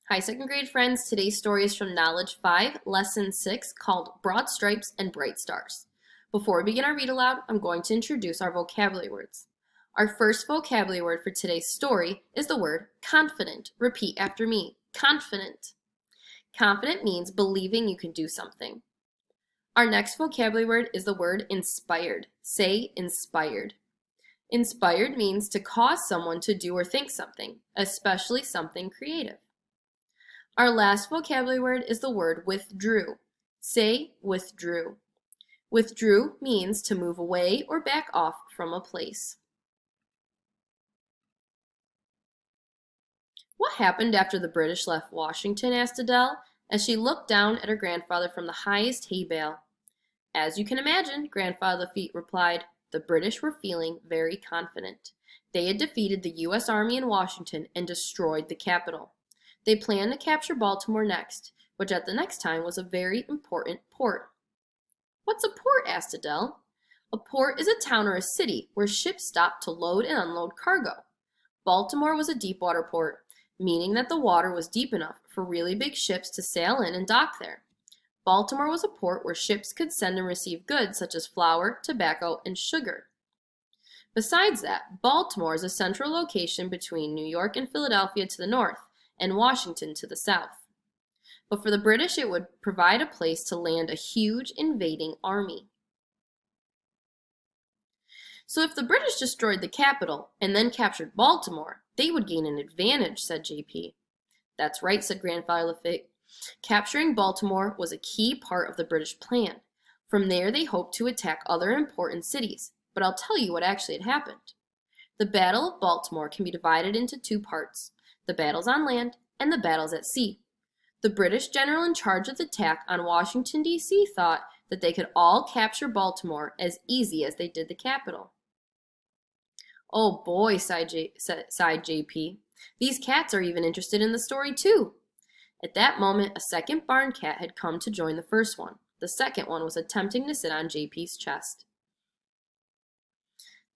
Hi, second grade friends. Today's story is from Knowledge 5, Lesson 6, called Broad Stripes and Bright Stars. Before we begin our read aloud, I'm going to introduce our vocabulary words. Our first vocabulary word for today's story is the word confident. Repeat after me. Confident. Confident means believing you can do something. Our next vocabulary word is the word inspired. Say inspired. Inspired means to cause someone to do or think something, especially something creative. Our last vocabulary word is the word withdrew. Say withdrew. Withdrew means to move away or back off from a place. What happened after the British left Washington? Asked Adele as she looked down at her grandfather from the highest hay bale. As you can imagine, Grandfather Lafitte replied, the British were feeling very confident. They had defeated the U.S. Army in Washington and destroyed the capital. They planned to capture Baltimore next, which at the next time was a very important port. What's a port? Asked Adele. A port is a town or a city where ships stop to load and unload cargo. Baltimore was a deep water port, meaning that the water was deep enough for really big ships to sail in and dock there. Baltimore was a port where ships could send and receive goods such as flour, tobacco, and sugar. Besides that, Baltimore is a central location between New York and Philadelphia to the north, and Washington to the south. But for the British, it would provide a place to land a huge invading army. So if the British destroyed the capital and then captured Baltimore, they would gain an advantage, said JP. That's right, said Grandfather Lafitte. Capturing Baltimore was a key part of the British plan. From there, they hoped to attack other important cities, but I'll tell you what actually had happened. The Battle of Baltimore can be divided into two parts. The battles on land, and the battles at sea. The British general in charge of the attack on Washington, D.C. thought that they could all capture Baltimore as easy as they did the capital. Oh boy, sighed J.P. These cats are even interested in the story too. At that moment, a second barn cat had come to join the first one. The second one was attempting to sit on J.P.'s chest.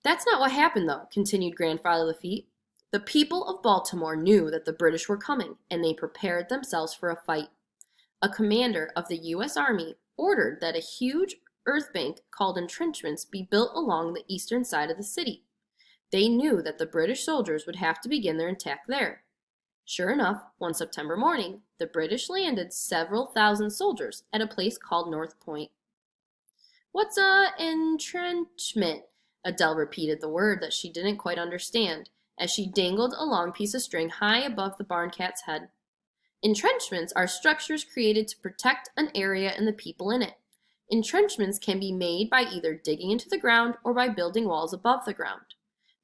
That's not what happened though, continued Grandfather Lafitte. The people of Baltimore knew that the British were coming, and they prepared themselves for a fight. A commander of the U.S. Army ordered that a huge earth bank called entrenchments be built along the eastern side of the city. They knew that the British soldiers would have to begin their attack there. Sure enough, one September morning, the British landed several thousand soldiers at a place called North Point. What's a entrenchment? Adele repeated the word that she didn't quite understand, as she dangled a long piece of string high above the barn cat's head. Entrenchments are structures created to protect an area and the people in it. Entrenchments can be made by either digging into the ground or by building walls above the ground.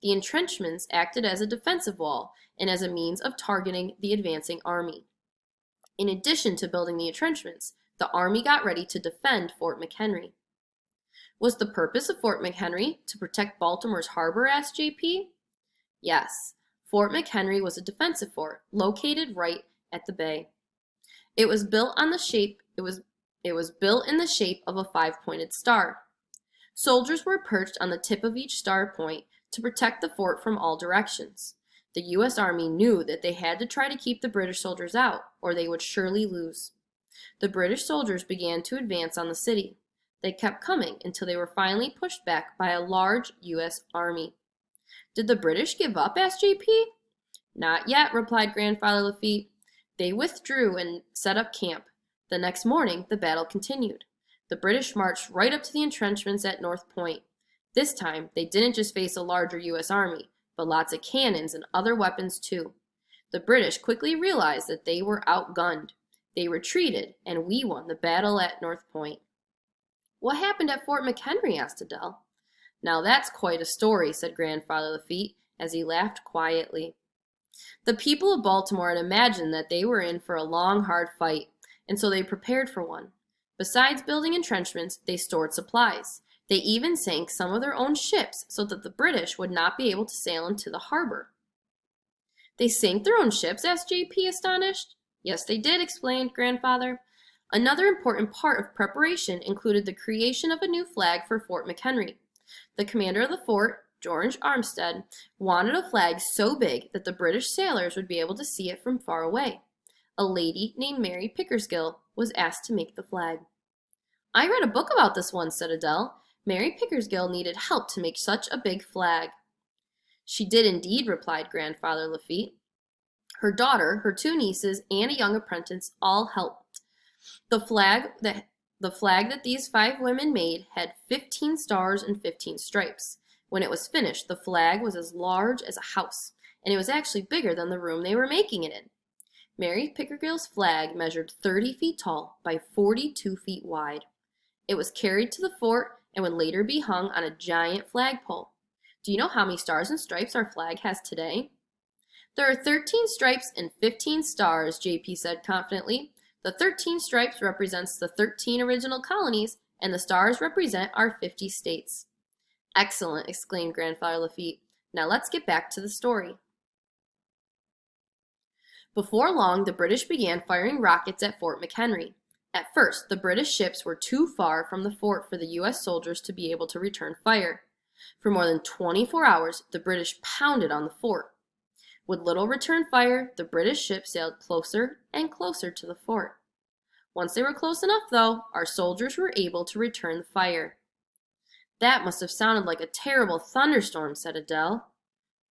The entrenchments acted as a defensive wall and as a means of targeting the advancing army. In addition to building the entrenchments, the army got ready to defend Fort Mchenry. Was the purpose of Fort Mchenry to protect Baltimore's harbor? Asked J.P. Yes, Fort Mchenry was a defensive fort located right at the bay. It was built in the shape of a five-pointed star. Soldiers were perched on the tip of each star point to protect the fort from all directions. The U.S. Army knew that they had to try to keep the British soldiers out, or they would surely lose. The British soldiers began to advance on the city. They kept coming until they were finally pushed back by a large U.S. Army. Did the British give up? Asked J.P. Not yet, replied Grandfather Lafitte. They withdrew and set up camp. The next morning, the battle continued. The British marched right up to the entrenchments at North Point. This time, they didn't just face a larger U.S. Army, but lots of cannons and other weapons too. The British quickly realized that they were outgunned. They retreated, and we won the battle at North Point. What happened at Fort Mchenry? Asked Adele. Now that's quite a story, said Grandfather Lafitte, as he laughed quietly. The people of Baltimore had imagined that they were in for a long, hard fight, and so they prepared for one. Besides building entrenchments, they stored supplies. They even sank some of their own ships so that the British would not be able to sail into the harbor. They sank their own ships? Asked J.P., astonished. Yes, they did, explained Grandfather. Another important part of preparation included the creation of a new flag for Fort Mchenry. The commander of the fort, George Armstead, wanted a flag so big that the British sailors would be able to see it from far away. a lady named Mary Pickersgill was asked to make the flag. "I read a book about this one," said Adele. "Mary Pickersgill needed help to make such a big flag." "She did indeed," replied Grandfather Lafitte. "Her daughter, her two nieces, and a young apprentice all helped. The flag that these 5 women made had 15 stars and 15 stripes. When it was finished, the flag was as large as a house, and it was actually bigger than the room they were making it in. Mary Pickersgill's flag measured 30 feet tall by 42 feet wide. It was carried to the fort and would later be hung on a giant flagpole. Do you know how many stars and stripes our flag has today?" "There are 13 stripes and 15 stars," JP said confidently. "The 13 stripes represents the 13 original colonies, and the stars represent our 50 states." "Excellent," exclaimed Grandfather Lafitte. "Now let's get back to the story." Before long, the British began firing rockets at Fort McHenry. At first, the British ships were too far from the fort for the U.S. soldiers to be able to return fire. For more than 24 hours, the British pounded on the fort. With little return fire, the British ships sailed closer and closer to the fort. Once they were close enough, though, our soldiers were able to return the fire. "That must have sounded like a terrible thunderstorm," said Adele.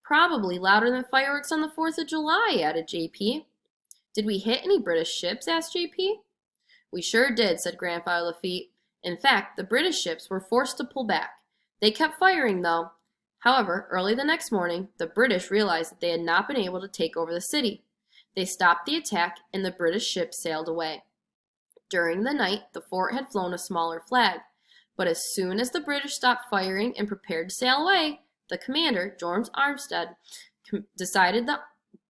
"Probably louder than fireworks on the 4th of July, added JP. "Did we hit any British ships?" asked JP. "We sure did," said Grandfather Lafitte. "In fact, the British ships were forced to pull back. They kept firing, though. However, early the next morning, the British realized that they had not been able to take over the city. They stopped the attack, and the British ships sailed away. During the night, the fort had flown a smaller flag, but as soon as the British stopped firing and prepared to sail away, the commander, George Armstead,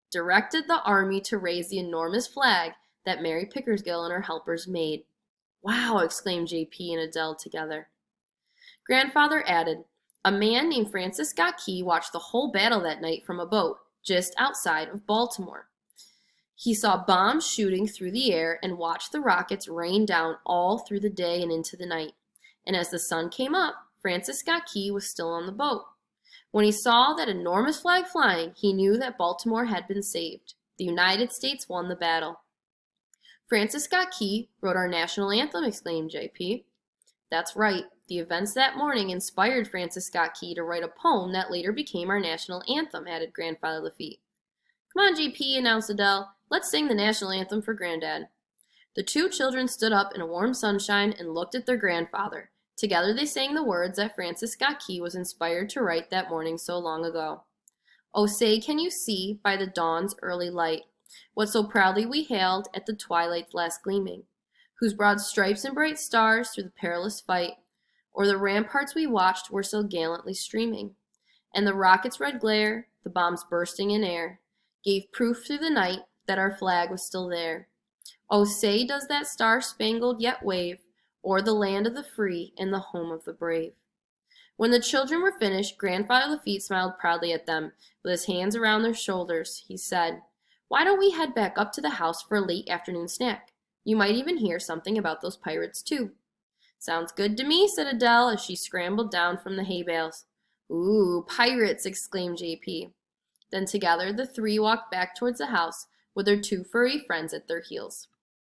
directed the army to raise the enormous flag that Mary Pickersgill and her helpers made. "Wow!" exclaimed JP and Adele together. Grandfather added, "A man named Francis Scott Key watched the whole battle that night from a boat just outside of Baltimore. He saw bombs shooting through the air and watched the rockets rain down all through the day and into the night. And as the sun came up, Francis Scott Key was still on the boat. When he saw that enormous flag flying, he knew that Baltimore had been saved. The United States won the battle." "Francis Scott Key wrote our national anthem," exclaimed JP. "That's right. The events that morning inspired Francis Scott Key to write a poem that later became our national anthem," added Grandfather Lafitte. "Come on, JP," announced Adele. "Let's sing the national anthem for Granddad." The 2 children stood up in a warm sunshine and looked at their grandfather. Together they sang the words that Francis Scott Key was inspired to write that morning so long ago. "Oh, say, can you see, by the dawn's early light, what so proudly we hailed at the twilight's last gleaming, whose broad stripes and bright stars through the perilous fight, o'er the ramparts we watched were so gallantly streaming, and the rocket's red glare, the bombs bursting in air, gave proof through the night that our flag was still there. Oh, say, does that star-spangled yet wave o'er the land of the free and the home of the brave?" When the children were finished, Grandfather Lafitte smiled proudly at them. With his hands around their shoulders, he said, "Why don't we head back up to the house for a late afternoon snack? You might even hear something about those pirates, too." "Sounds good to me," said Adele as she scrambled down from the hay bales. "Ooh, pirates!" exclaimed JP. Then together the 3 walked back towards the house with their 2 furry friends at their heels.